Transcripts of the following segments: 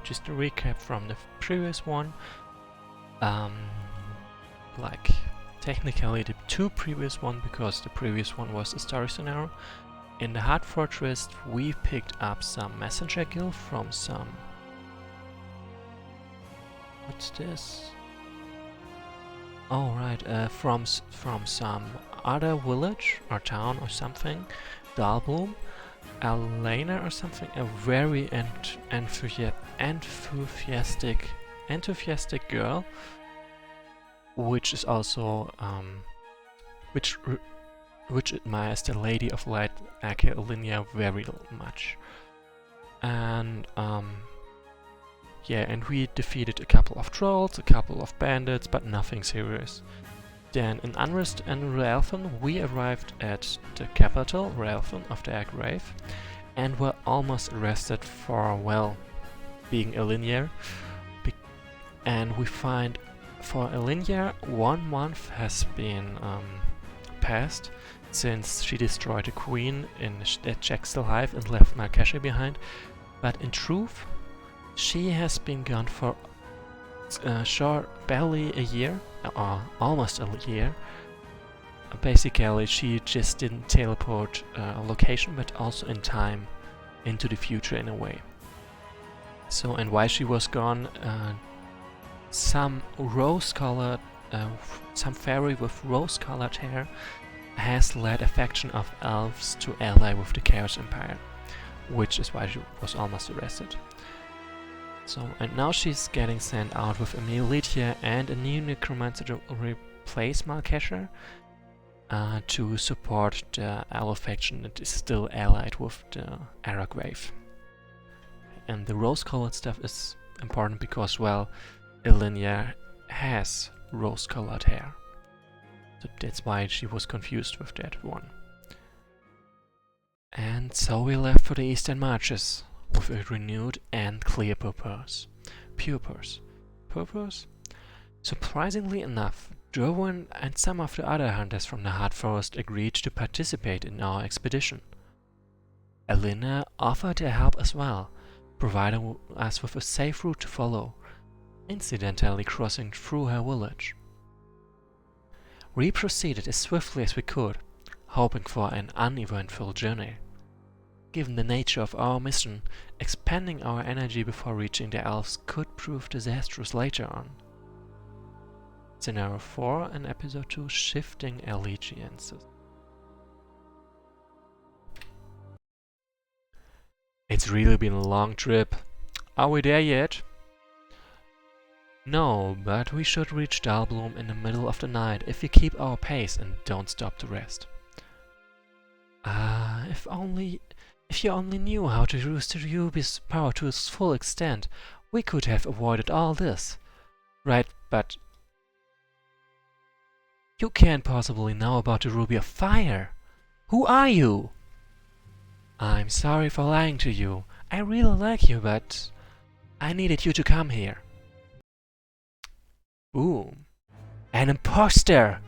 just a recap from the previous one. Like technically the two previous one, because the previous one was a story scenario. In the Hard Fortress we picked up some messenger guild from some... What's this? Oh right, from some other village or town or something. Dalbloom, Elena or something, a very enthusiastic girl, which is also which admires the Lady of Light, aka Linnea, very much. And yeah, and we defeated a couple of trolls, a couple of bandits, but nothing serious. Then in Unrest and Realfan we arrived at the capital, Realfan, of the Grave, and were almost arrested for, well, being a linear. And we find for a linear 1 month has been passed since she destroyed the queen at Jack's Hive and left Markesha behind. But in truth, she has been gone for barely a year, or almost a year. Basically, she just didn't teleport a location, but also in time, into the future in a way. So, and while she was gone, some fairy with rose-colored hair has led a faction of elves to ally with the Chaos Empire, which is why she was almost arrested. So, and now she's getting sent out with a Militia and a new Necromancer to replace Markesha, to support the elf faction that is still allied with the Grave. And the rose-colored stuff is important because, well, Elenia has rose-colored hair. So that's why she was confused with that one. And so we left for the Eastern Marches with a renewed and clear purpose. Purpose? Surprisingly enough, Derwin and some of the other hunters from the Hard Forest agreed to participate in our expedition. Elena offered their help as well, providing us with a safe route to follow, incidentally crossing through her village. We proceeded as swiftly as we could, hoping for an uneventful journey. Given the nature of our mission, expending our energy before reaching the elves could prove disastrous later on. Scenario 4 and Episode 2, Shifting Allegiances. It's really been a long trip. Are we there yet? No, but we should reach Dalbloom in the middle of the night if we keep our pace and don't stop to rest. If you only knew how to use the Ruby's power to its full extent, we could have avoided all this. Right, but you can't possibly know about the Ruby of Fire. Who are you? I'm sorry for lying to you. I really like you, but I needed you to come here. Ooh, an imposter!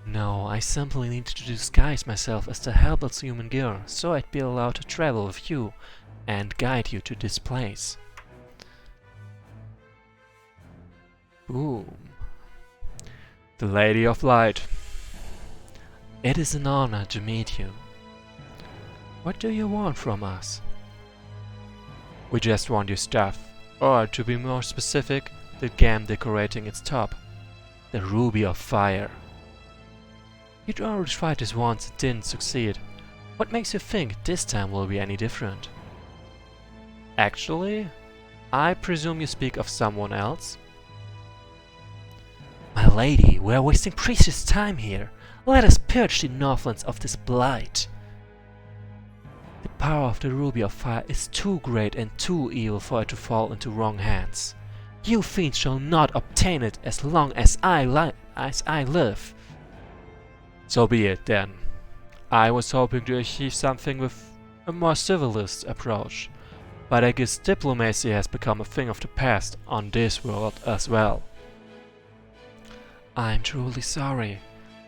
No, I simply needed to disguise myself as the helpless human girl, so I'd be allowed to travel with you and guide you to this place. Boom. The Lady of Light. It is an honor to meet you. What do you want from us? We just want your stuff, or to be more specific, the gem decorating its top. The Ruby of Fire. You'd already tried this once and didn't succeed. What makes you think this time will be any different? Actually, I presume you speak of someone else? My lady, we are wasting precious time here. Let us purge the Northlands of this blight. The power of the Ruby of Fire is too great and too evil for it to fall into wrong hands. You fiends shall not obtain it as long as I live. So be it then. I was hoping to achieve something with a more civilized approach, but I guess diplomacy has become a thing of the past on this world as well. I'm truly sorry.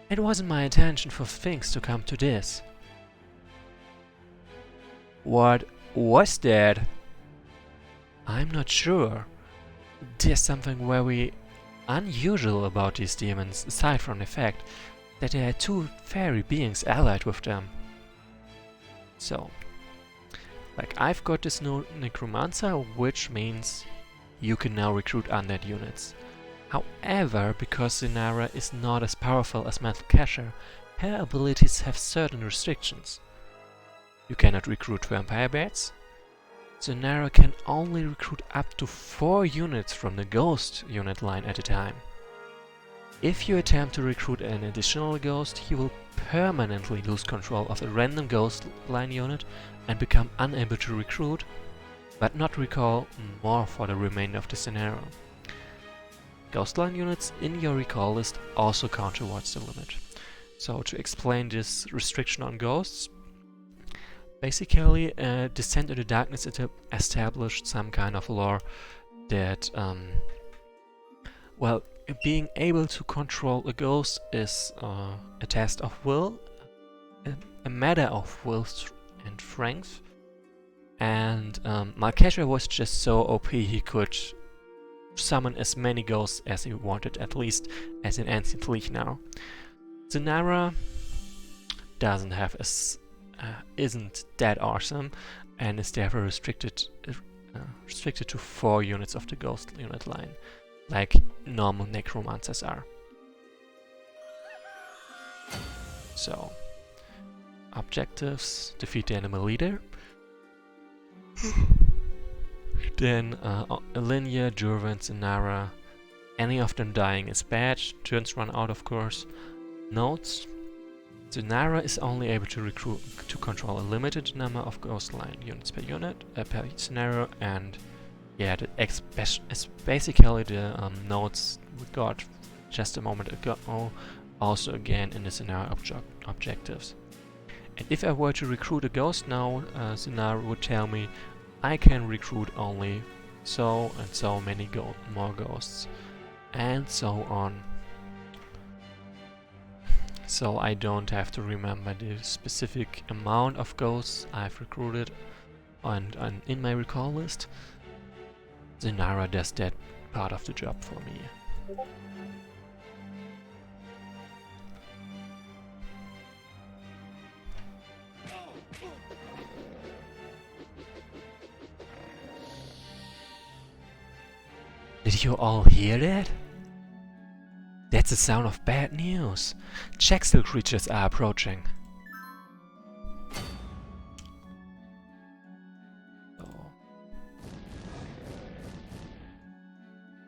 It wasn't my intention for things to come to this. What was that? I'm not sure. There's something very unusual about these demons, aside from the fact that there are two fairy beings allied with them. So, like, I've got this new Necromancer, which means you can now recruit undead units. However, because Zinara is not as powerful as Metal Casher, her abilities have certain restrictions. You cannot recruit vampire bats. Zinara can only recruit up to 4 units from the ghost unit line at a time. If you attempt to recruit an additional ghost, you will permanently lose control of a random ghost line unit and become unable to recruit, but not recall more for the remainder of the scenario. Ghost line units in your recall list also count towards the limit. So to explain this restriction on ghosts, basically Descent into Darkness established some kind of lore that, well, being able to control a ghost is a test of will, a matter of will and strength. And Malkesha was just so OP he could summon as many ghosts as he wanted, at least as an Ancient League now. Zinara doesn't have isn't that awesome and is therefore restricted to 4 units of the ghost unit line, like normal necromancers are. So, objectives: defeat the enemy leader. Then Alinia, Durvan, Zinara, any of them dying is bad, turns run out of course. Notes: Zinara is only able to control a limited number of ghost line units per unit, per scenario, and yeah, it's basically the notes we got just a moment ago, also again in the scenario objectives. And if I were to recruit a ghost now, Zinara would tell me I can recruit only so and so many more ghosts, and so on. So I don't have to remember the specific amount of ghosts I've recruited and in my recall list. Zinara does that part of the job for me. Did you all hear that? That's the sound of bad news. Jackstill creatures are approaching. Oh.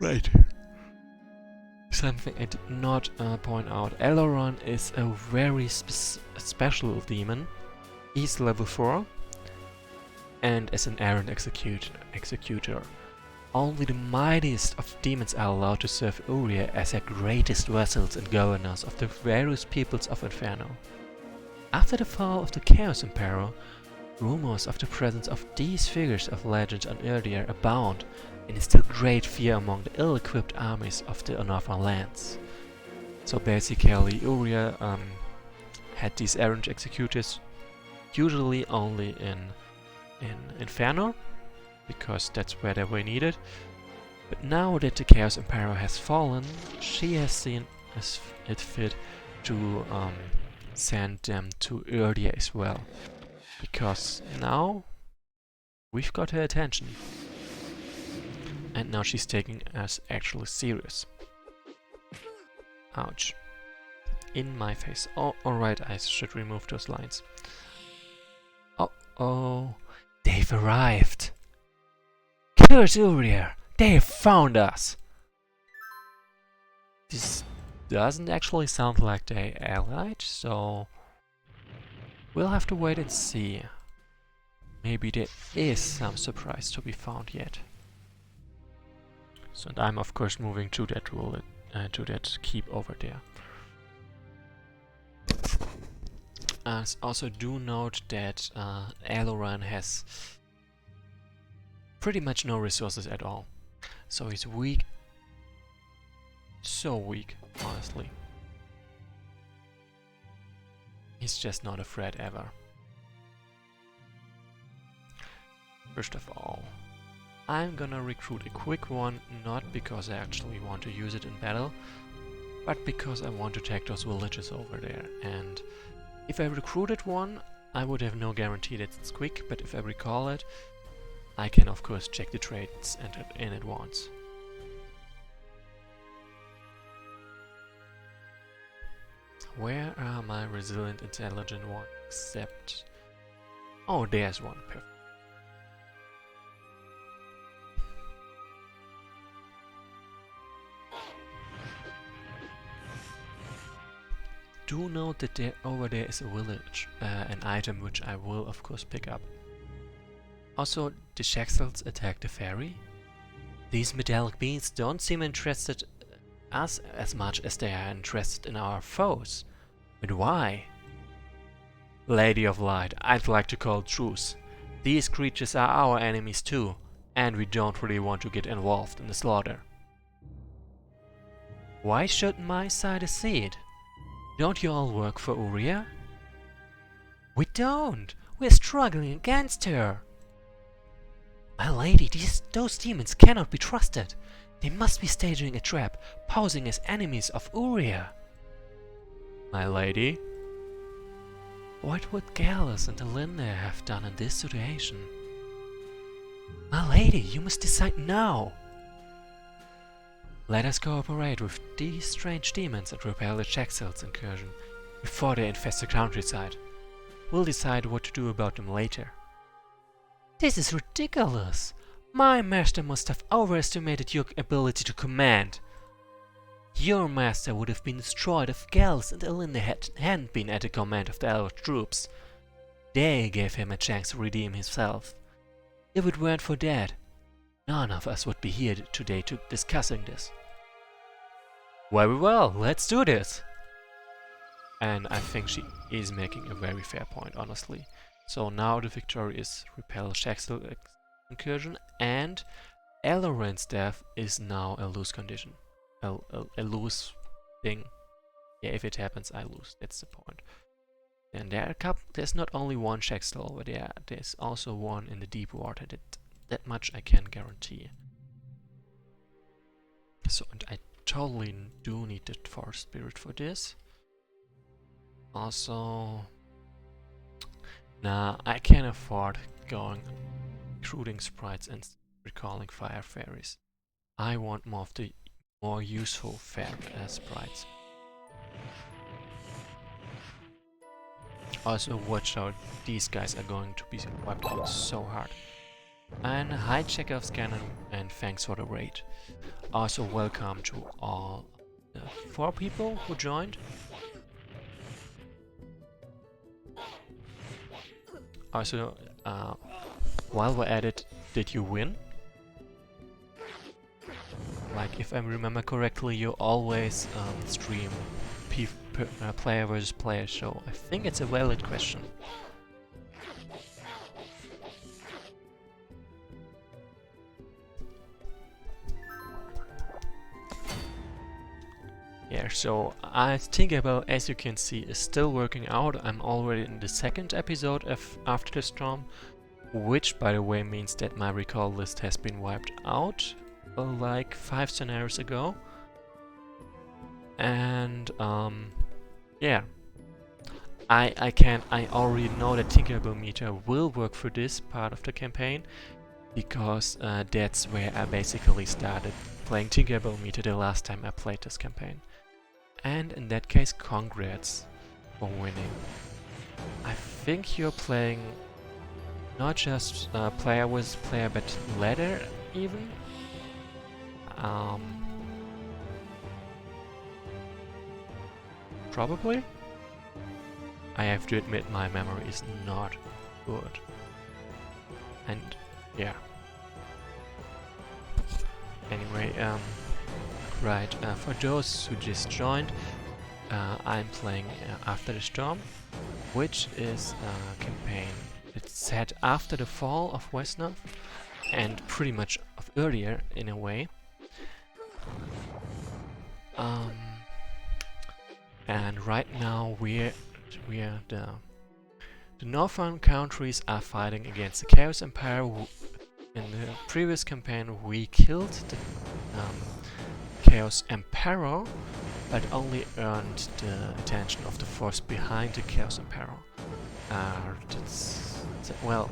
Right. Something I did not point out. Aileron is a very special demon. He's level 4 and is an errant executor. Only the mightiest of demons are allowed to serve Uria as their greatest vassals and governors of the various peoples of Inferno. After the fall of the Chaos Emperor, rumors of the presence of these figures of legend on Uria abound and instill great fear among the ill-equipped armies of the Northern lands. So basically Uria had these errant executors usually only in Inferno, because that's where they were needed. But now that the Chaos Emperor has fallen, she has seen it fit to send them to Urdia as well. Because now we've got her attention. And now she's taking us actually serious. Ouch. In my face. Oh, alright, I should remove those lines. Oh, they've arrived. Curse Uria! They have found us! This doesn't actually sound like they allied, so we'll have to wait and see. Maybe there is some surprise to be found yet. So, and I'm of course moving to that to that keep over there. Also do note that Aileron has pretty much no resources at all. So he's weak. So weak, honestly. He's just not a threat ever. First of all, I'm gonna recruit a quick one, not because I actually want to use it in battle, but because I want to take those villages over there. And if I recruited one, I would have no guarantee that it's quick, but if I recall it, I can of course check the traits and in advance. Where are my resilient, intelligent ones? Except... oh, there's one. Perfect. Do note that over there is a village, an item which I will of course pick up. Also, the Shaxels attack the ferry. These metallic beings don't seem interested us as much as they are interested in our foes. But why? Lady of Light, I'd like to call truce. These creatures are our enemies too, and we don't really want to get involved in the slaughter. Why shouldn't my side accede? Don't you all work for Uria? We don't! We're struggling against her! My lady, those demons cannot be trusted. They must be staging a trap, posing as enemies of Uria. My lady? What would Gallus and Alinda have done in this situation? My lady, you must decide now! Let us cooperate with these strange demons and repel the Shaxels' incursion before they infest the countryside. We'll decide what to do about them later. This is ridiculous! My master must have overestimated your ability to command. Your master would have been destroyed if Gallus and Alinda hadn't been at the command of the Elvish troops. They gave him a chance to redeem himself. If it weren't for that, none of us would be here today discussing this. Very well, let's do this! And I think she is making a very fair point, honestly. So now the victory is repel Shaxel incursion, and Elloran's death is now a lose condition. A lose thing. Yeah, if it happens, I lose. That's the point. And there's not only one Shaxel over there, there's also one in the deep water. That much I can guarantee. So, and I totally do need the Forest Spirit for this. Also, nah, I can't afford going recruiting sprites and recalling fire fairies. I want more of the more useful sprites. Also, watch out, these guys are going to be wiped out so hard. And hi Chekhov's cannon, and thanks for the raid. Also, welcome to all 4 people who joined. Also, while we're at it, did you win? Like, if I remember correctly, you always stream player versus player, so I think it's a valid question. Yeah, so Tinkerbell, as you can see, is still working out. I'm already in the 2nd episode after the storm, which by the way means that my recall list has been wiped out like 5 scenarios ago. And yeah, I already know that Tinkerbell meter will work for this part of the campaign, because that's where I basically started playing Tinkerbell meter the last time I played this campaign. And in that case, congrats for winning. I think you're playing not just player with player, but ladder even. Probably. I have to admit my memory is not good. And yeah. Anyway, right, for those who just joined, I'm playing After the Storm, which is a campaign that's set after the fall of Wesnoth, and pretty much of earlier in a way. And right now the northern countries are fighting against the Chaos Empire, in the previous campaign we killed the Chaos Emperor, but only earned the attention of the force behind the Chaos Emperor. Well,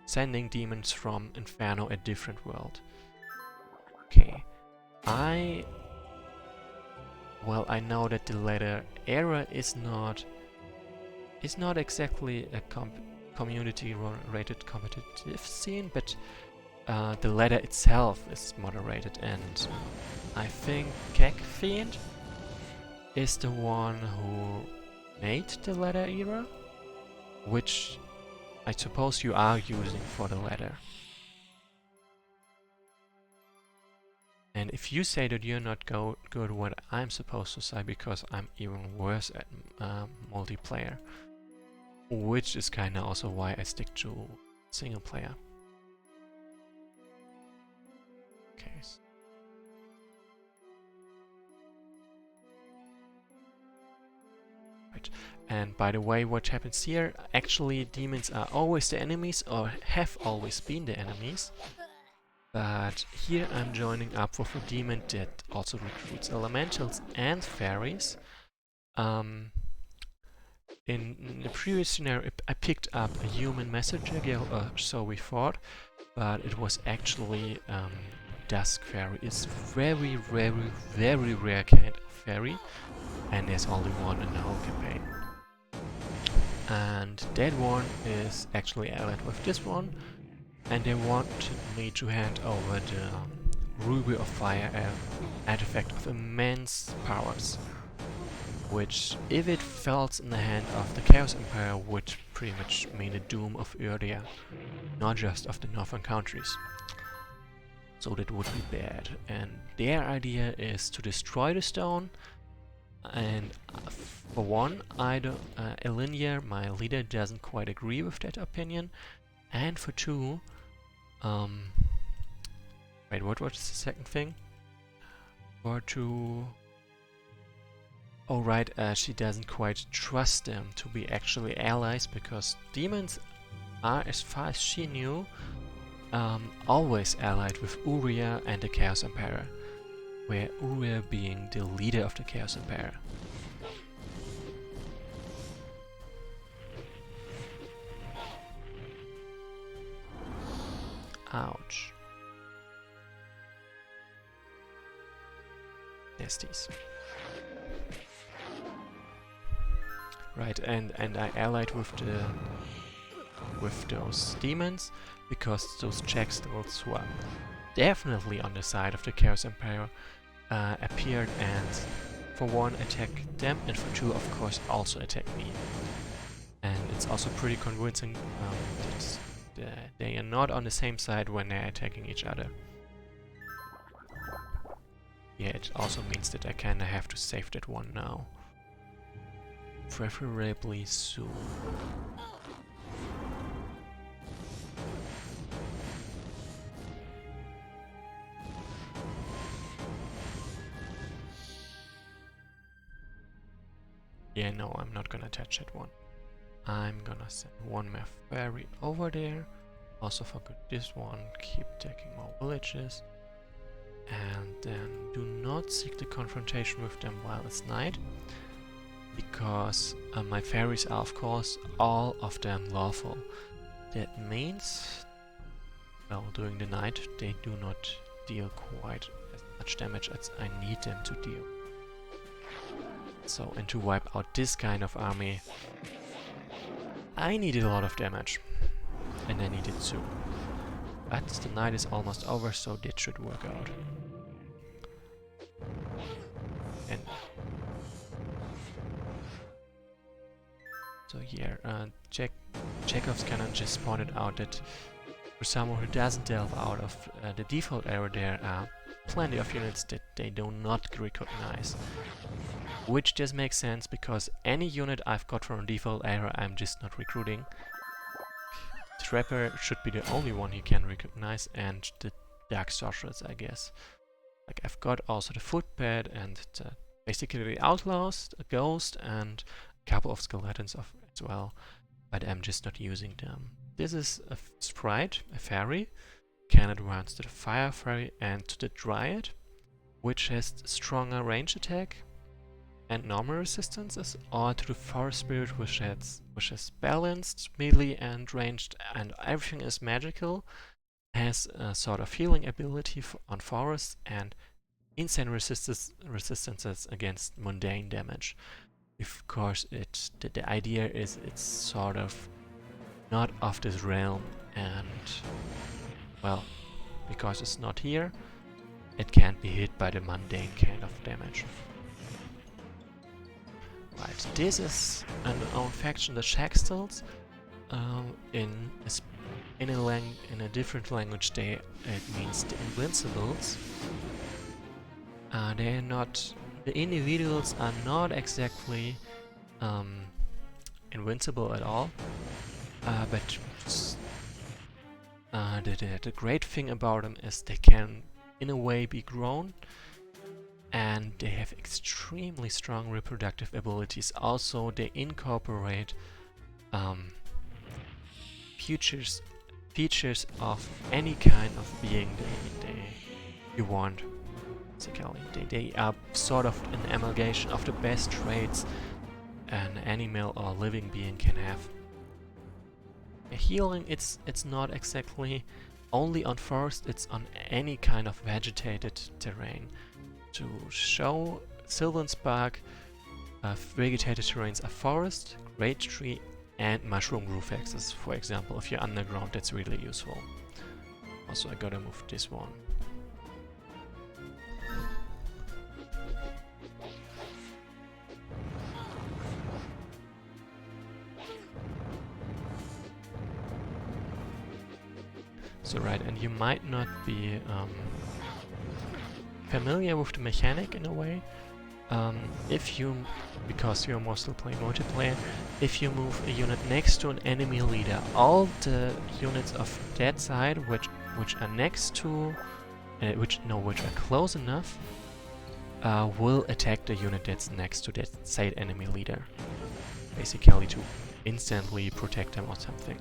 sending demons from Inferno, a different world. Okay, I know that the latter era is not exactly a community-rated competitive scene, but the ladder itself is moderated, and I think Fiend is the one who made the ladder era, which I suppose you are using for the ladder. And if you say that you're not good what I'm supposed to say, because I'm even worse at multiplayer, which is kinda also why I stick to single player. Okay. Right. And by the way, what happens here, actually demons are always the enemies, or have always been the enemies. But here I'm joining up with a demon that also recruits elementals and fairies. In the previous scenario I picked up a human messenger girl, or so we thought, but it was actually Dusk Fairy. It's very rare kind of fairy, and there's only one in the whole campaign. And that one is actually allied with this one, and they wanted me to hand over the Ruby of Fire, an artifact of immense powers, which, if it falls in the hand of the Chaos Empire, would pretty much mean the doom of Urdia, not just of the northern countries. So that would be bad. And their idea is to destroy the stone, and for one, Elinia, my leader, doesn't quite agree with that opinion, and for two, wait, what was the second thing? Or to... Oh right, she doesn't quite trust them to be actually allies, because demons are, as far as she knew, always allied with Uria and the Chaos Emperor, where Uria being the leader of the Chaos Empire. Ouch. Nasties. Right, and I allied with those demons, because those Jackstals who are definitely on the side of the Chaos Empire appeared, and for one attack them, and for two of course also attack me. And it's also pretty convincing that they are not on the same side when they're attacking each other. Yeah, it also means that I kinda have to save that one now. Preferably soon. Yeah, no, I'm not gonna touch that one. I'm gonna send one more fairy over there. Also forget this one, keep taking more villages. And then do not seek the confrontation with them while it's night, because my fairies are, of course, all of them lawful. That means, well, during the night they do not deal quite as much damage as I need them to deal. So, and to wipe out this kind of army, I needed a lot of damage, and I needed soon. But the night is almost over, so that should work out. And so here, Chekhov's cannon just pointed out that for someone who doesn't delve out of the default area, there are plenty of units that they do not recognize. Which just makes sense, because any unit I've got from a default area I'm just not recruiting. Trapper should be the only one you can recognize, and the Dark Sorcerers, I guess. Like, I've got also the Footpad and basically the Outlaws, a Ghost, and a couple of Skeletons as well, but I'm just not using them. This is a Sprite, a Fairy, can advance to the Fire Fairy and to the Dryad, which has stronger range attack and normal resistances, or to the Forest Spirit, which has balanced melee and ranged, and everything is magical, has a sort of healing ability on forests and insane resistances against mundane damage. Of course, the idea is it's sort of not of this realm, and well, because it's not here, it can't be hit by the mundane kind of damage. Right, this is an own faction, the Shaxtals. In a different language, it means the Invincibles. They're not, the individuals are not exactly invincible at all, but the great thing about them is they can, in a way, be grown, and they have extremely strong reproductive abilities. Also, they incorporate features of any kind of being you want. Basically, they are sort of an amalgamation of the best traits an animal or living being can have. Healing, it's not exactly only on forest, it's on any kind of vegetated terrain. To show Sylvan Spark, vegetated terrains are forest, great tree, and mushroom roof access. For example, if you're underground, that's really useful. Also, I gotta move this one. So right, and you might not be familiar with the mechanic in a way. Because you're mostly playing multiplayer, if you move a unit next to an enemy leader, all the units of that side which are next to, which are close enough, will attack the unit that's next to that said enemy leader, basically to instantly protect them or something.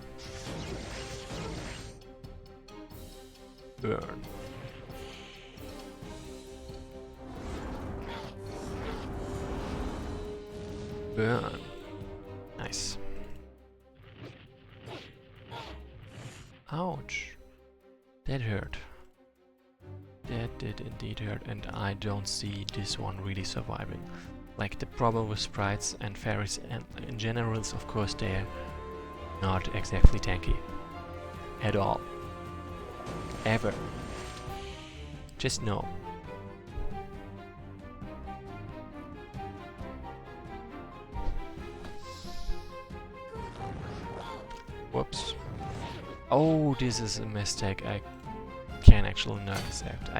Burn. Burn. Nice. Ouch. That hurt. That did indeed hurt, and I don't see this one really surviving. Like, the problem with sprites and fairies and in general is, of course, they're not exactly tanky. At all. Ever. Just no. Whoops. Oh, this is a mistake I can actually not accept.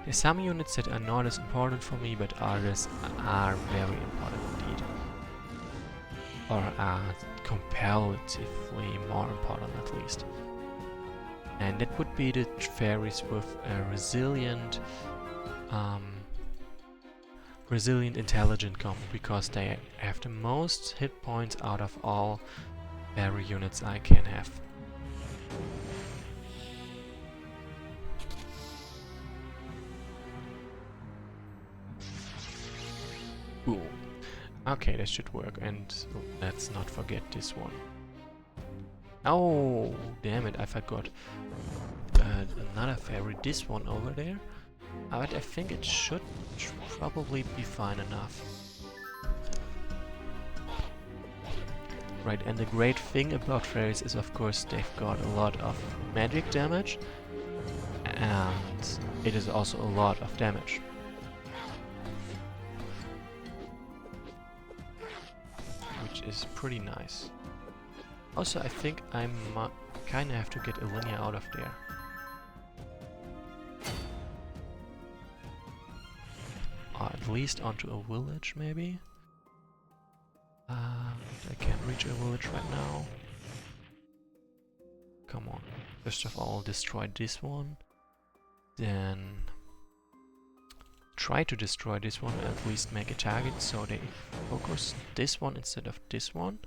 There's some units that are not as important for me, but others are very important indeed. Or are comparatively more important, at least. And that would be the fairies with a resilient intelligent combo, because they have the most hit points out of all fairy units I can have. Boom. Okay, that should work, and let's not forget this one. Oh, damn it, I forgot. Another fairy, this one over there. But I think it should probably be fine enough. Right, and the great thing about fairies is, of course, they've got a lot of magic damage, and it is also a lot of damage. Which is pretty nice. Also, I think I kinda have to get Elinia out of there. Or at least onto a village, maybe? I can't reach a village right now. Come on. First of all, destroy this one. Then try to destroy this one, at least make a target so they focus this one instead of this one.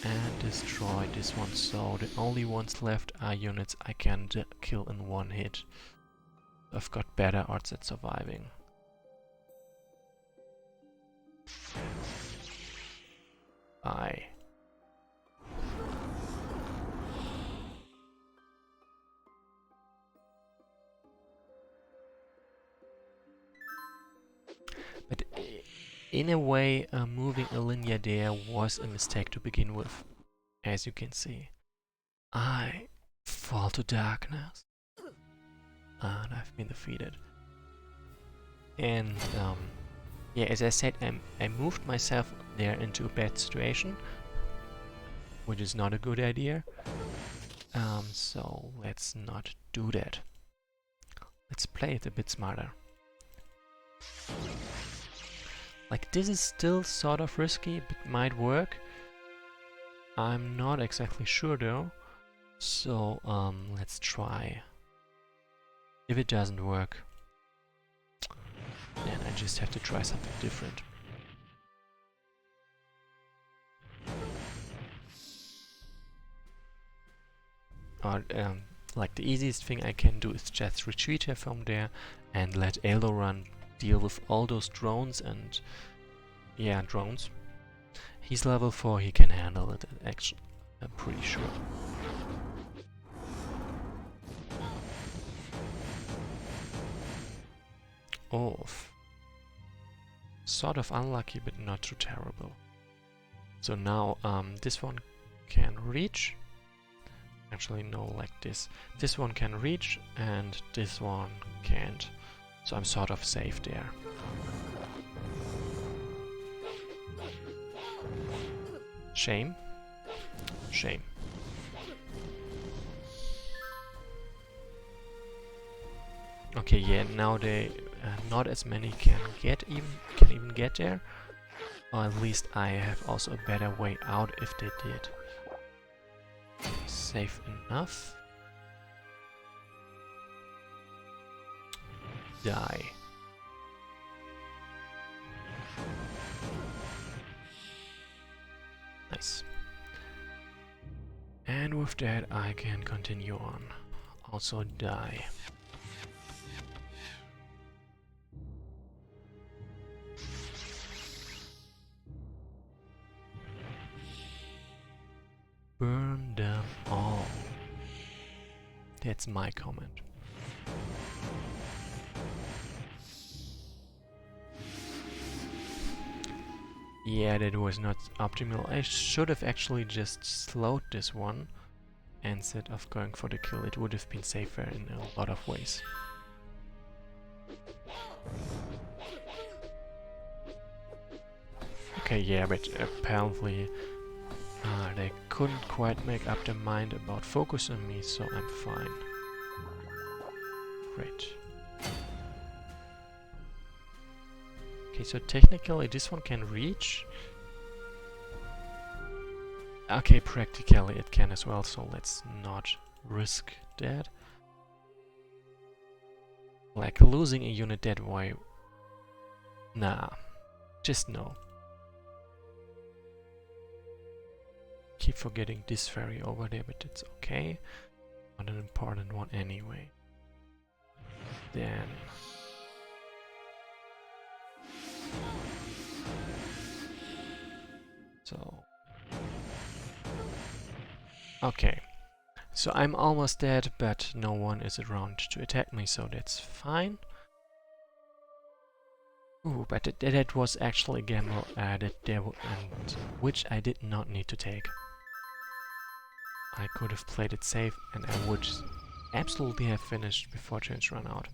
and destroy this one. So the only ones left are units I can kill in one hit. I've got better odds at surviving. But in a way, moving a linear there was a mistake to begin with. As you can see, I fall to darkness, and I've been defeated. And yeah, as I said, I moved myself there into a bad situation, which is not a good idea. So let's not do that. Let's play it a bit smarter. Like, this is still sort of risky, but might work. I'm not exactly sure though. So let's try. If it doesn't work, then I just have to try something different. Or like, the easiest thing I can do is just retreat here from there and let Eldorun deal with all those drones and... yeah, drones. He's level 4, he can handle it, actually. I'm pretty sure. Oh. Sort of unlucky, but not too terrible. So now, this one can reach. Actually, no, like this. This one can reach, and this one can't. So I'm sort of safe there. Shame. Shame. Okay, yeah, now they not as many can even get there. Or at least I have also a better way out if they did. Safe enough. Die. Nice. And with that I can continue on. Also die. Burn them all. That's my comment. Yeah, that was not optimal. I should have actually just slowed this one instead of going for the kill. It would have been safer in a lot of ways. Okay, yeah, but apparently they couldn't quite make up their mind about focus on me, so I'm fine. Great. Okay, so technically this one can reach. Okay, practically it can as well, so let's not risk that. Like, losing a unit that way... nah, just no. Keep forgetting this ferry over there, but it's okay. Not an important one anyway. Then... so... okay. So I'm almost dead, but no one is around to attack me, so that's fine. Ooh, but that was actually a gamble which I did not need to take. I could have played it safe and I would absolutely have finished before turns run out.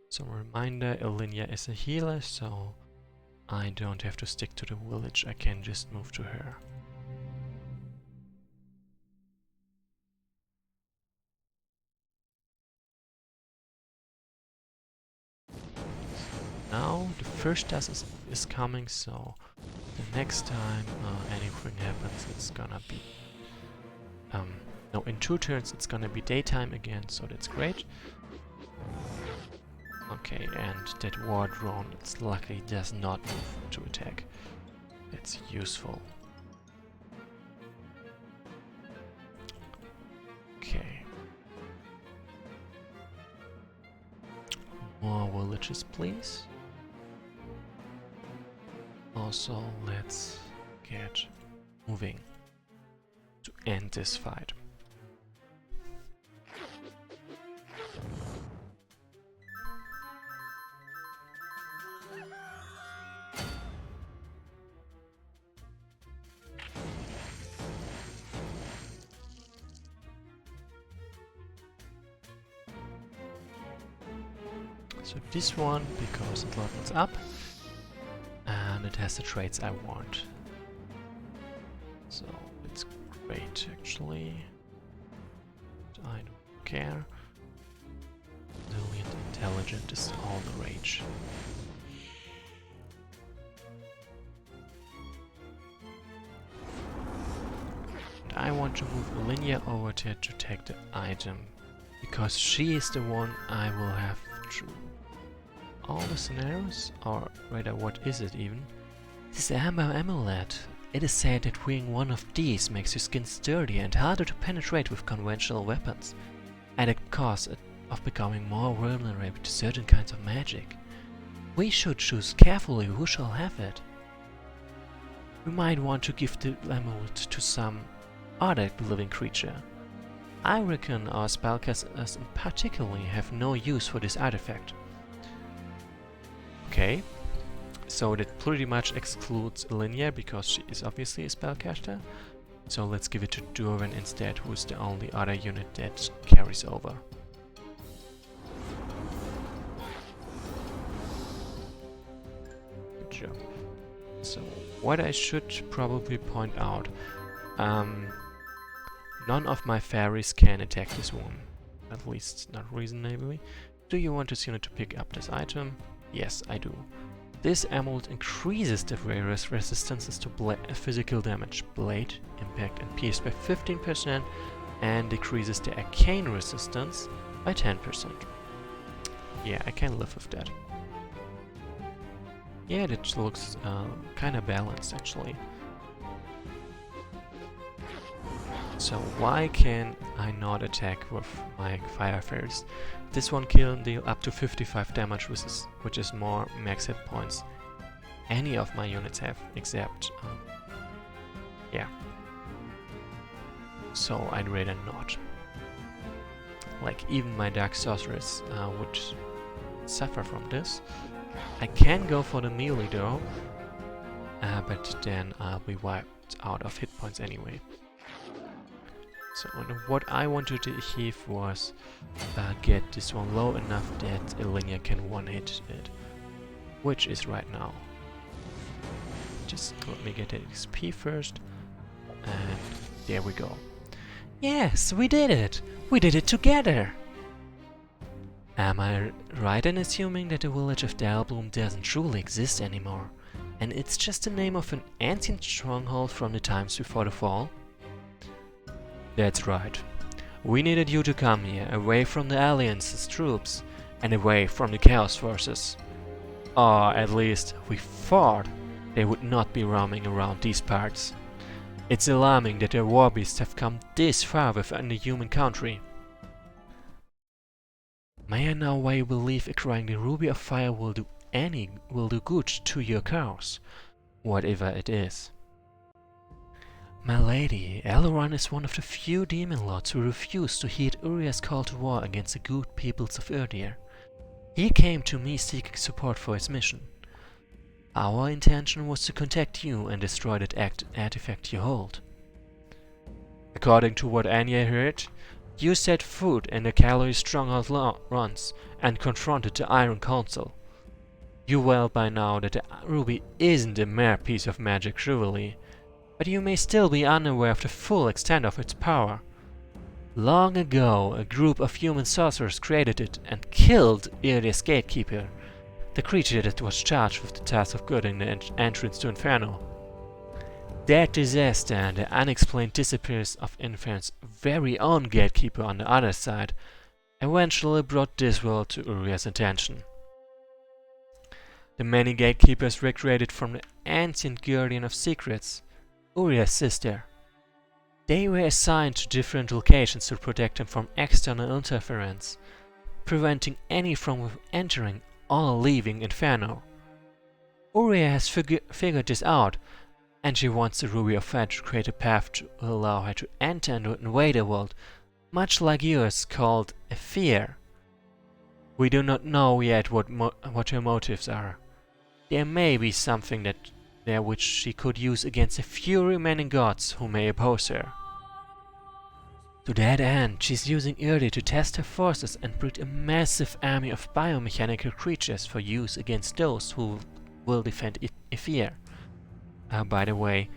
So reminder, Ilinia is a healer, so I don't have to stick to the village, I can just move to her. Now the first task is coming, so the next time anything happens, it's gonna be... no, in 2 turns it's gonna be daytime again, so that's great. Okay, and that war drone, it's lucky, does not move to attack. That's useful. Okay. More villages, please. Also, let's get moving to end this fight. So this one, because it levels up, and it has the traits I want. So it's great, actually. I don't care. Brilliant, intelligent is all the rage. And I want to move Linia over there to take the item, because she is the one I will have through all the scenarios, or rather, what is it even? This amber amulet. It is said that wearing one of these makes your skin sturdier and harder to penetrate with conventional weapons, at a cost of becoming more vulnerable to certain kinds of magic. We should choose carefully who shall have it. We might want to give the amulet to some other living creature. I reckon our spellcasters in particular have no use for this artifact. Okay, so that pretty much excludes Linia because she is obviously a spellcaster. So let's give it to Durvan instead, who is the only other unit that carries over. Good job. So what I should probably point out, none of my fairies can attack this one, at least not reasonably. Do you want this unit to pick up this item? Yes, I do. This amulet increases the various resistances to physical damage, blade, impact and pierce by 15% and decreases the arcane resistance by 10%. Yeah, I can live with that. Yeah, that looks kinda balanced actually. So why can I not attack with my fire fairies? This one can deal up to 55 damage, which is more max hit points any of my units have, except yeah. So I'd rather not. Like even my dark sorceress would suffer from this. I can go for the melee though, but then I'll be wiped out of hit points anyway. So what I wanted to achieve was get this one low enough that Linia can one-hit it, which is right now. Just let me get the XP first, and there we go. Yes, we did it! We did it together! Am I right in assuming that the village of Dalbloom doesn't truly exist anymore, and it's just the name of an ancient stronghold from the times before the fall? That's right. We needed you to come here, away from the Alliance's troops, and away from the Chaos forces. Or at least, we thought they would not be roaming around these parts. It's alarming that their war beasts have come this far within the human country. May I know why you believe acquiring the Ruby of Fire will do good to your cause, whatever it is? My lady, Elrond is one of the few demon lords who refuse to heed Uria's call to war against the good peoples of Erdir. He came to me seeking support for his mission. Our intention was to contact you and destroy that artifact you hold. According to what Anya heard, you set foot in the Calorie stronghold once and confronted the Iron Council. You well by now that the ruby isn't a mere piece of magic surely, but you may still be unaware of the full extent of its power. Long ago, a group of human sorcerers created it and killed Erdir's gatekeeper, the creature that was charged with the task of guarding the entrance to Inferno. That disaster and the unexplained disappearance of Inferno's very own gatekeeper on the other side eventually brought this world to Uria's attention. The many gatekeepers recreated from the ancient guardian of secrets, Uria's sister. They were assigned to different locations to protect him from external interference, preventing any from entering or leaving Inferno. Uria has figured this out, and she wants the Ruby of Fate to create a path to allow her to enter and invade a world, much like yours, called a fear. We do not know yet what her motives are. There may be something there which she could use against the few remaining gods who may oppose her. To that end, she's using Erde to test her forces and breed a massive army of biomechanical creatures for use against those who will defend Ephyr. By the way,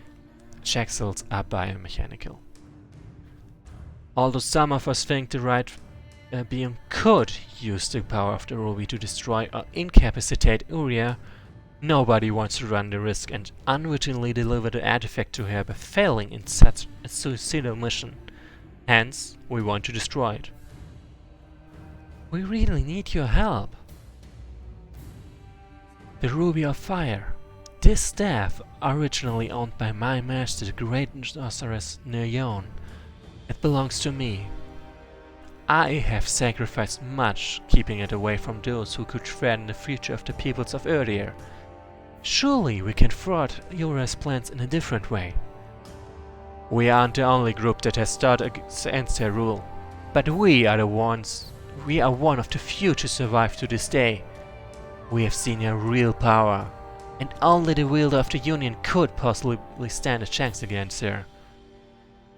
Jaxels are biomechanical. Although some of us think the right being could use the power of the Ruby to destroy or incapacitate Uria, nobody wants to run the risk and unwittingly deliver the artifact to her by failing in such a suicidal mission. Hence, we want to destroy it. We really need your help. The Ruby of Fire. This staff, originally owned by my master, the great sorceress Neon. It belongs to me. I have sacrificed much, keeping it away from those who could threaten the future of the peoples of Erdir. Surely we can thwart Uria's plans in a different way. We aren't the only group that has stood against her rule, but we are one of the few to survive to this day. We have seen her real power, and only the wielder of the Union could possibly stand a chance against her.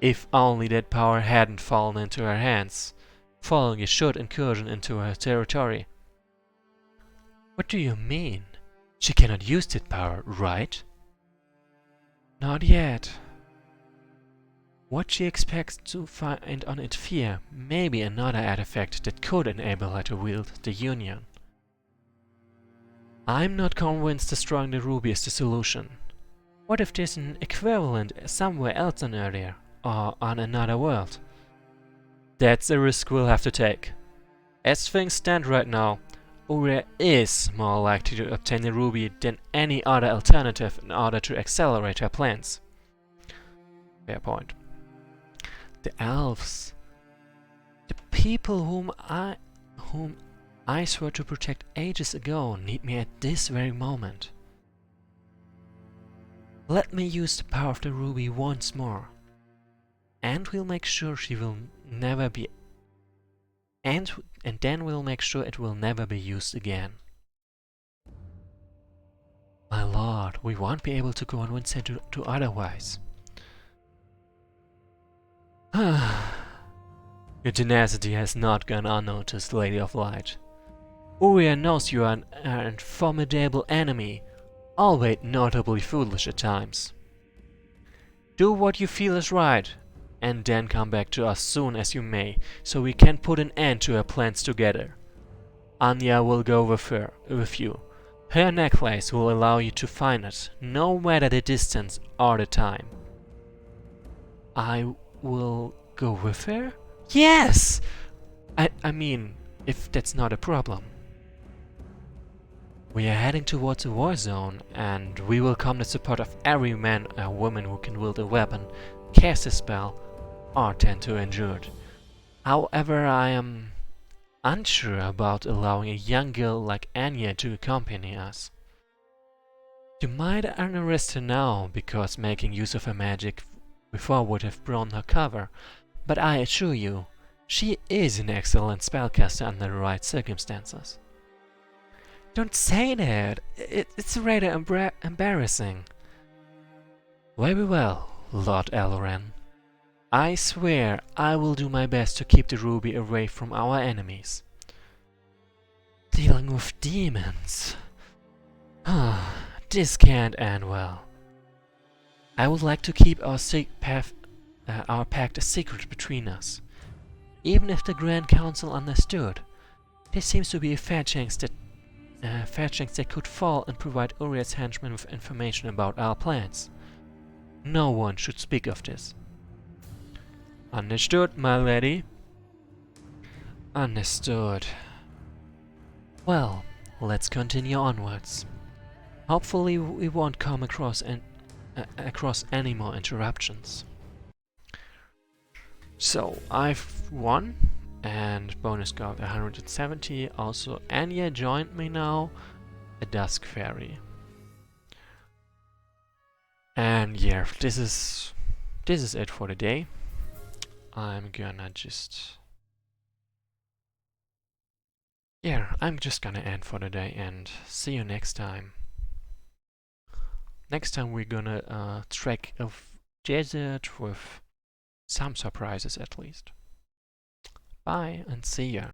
If only that power hadn't fallen into her hands, following a short incursion into her territory. What do you mean? She cannot use that power, right? Not yet. What she expects to find on Ephyr may be another artifact that could enable her to wield the Union. I'm not convinced destroying the Ruby is the solution. What if there's an equivalent somewhere else on Erdir, or on another world? That's a risk we'll have to take. As things stand right now, Uria is more likely to obtain the Ruby than any other alternative in order to accelerate her plans. Fair point. The elves. The people whom I swore to protect ages ago need me at this very moment. Let me use the power of the Ruby once more. And we'll make sure she will never be... And then we'll make sure it will never be used again. My lord, we won't be able to convince her to otherwise. Your tenacity has not gone unnoticed, Lady of Light. Uria knows you are a formidable enemy, albeit notably foolish at times. Do what you feel is right, and then come back to us soon as you may, so we can put an end to our plans together. Anya will go with you. Her necklace will allow you to find it, no matter the distance or the time. I will go with her? Yes! I mean, if that's not a problem. We are heading towards a war zone, and we will come to support of every man or woman who can wield a weapon, cast a spell, or tend to endure it. However, I am unsure about allowing a young girl like Anya to accompany us. You might underestimate her now, because making use of her magic before would have blown her cover, but I assure you, she is an excellent spellcaster under the right circumstances. Don't say that! It's rather embarrassing. Very well, Lord Elran. I swear I will do my best to keep the Ruby away from our enemies. Dealing with demons. This can't end well. I would like to keep our pact a secret between us. Even if the Grand Council understood, there seems to be a fair chance they could fall and provide Uria's henchmen with information about our plans. No one should speak of this. Understood, my lady. Understood. Well, let's continue onwards. Hopefully we won't come across any more interruptions. So I've won and bonus got 170. Also Anya joined me now, a Dusk Fairy. And yeah, this is it for the day. I'm gonna just gonna end for the day and see you next time. Next time we're gonna trek a desert with some surprises at least. Bye and see ya.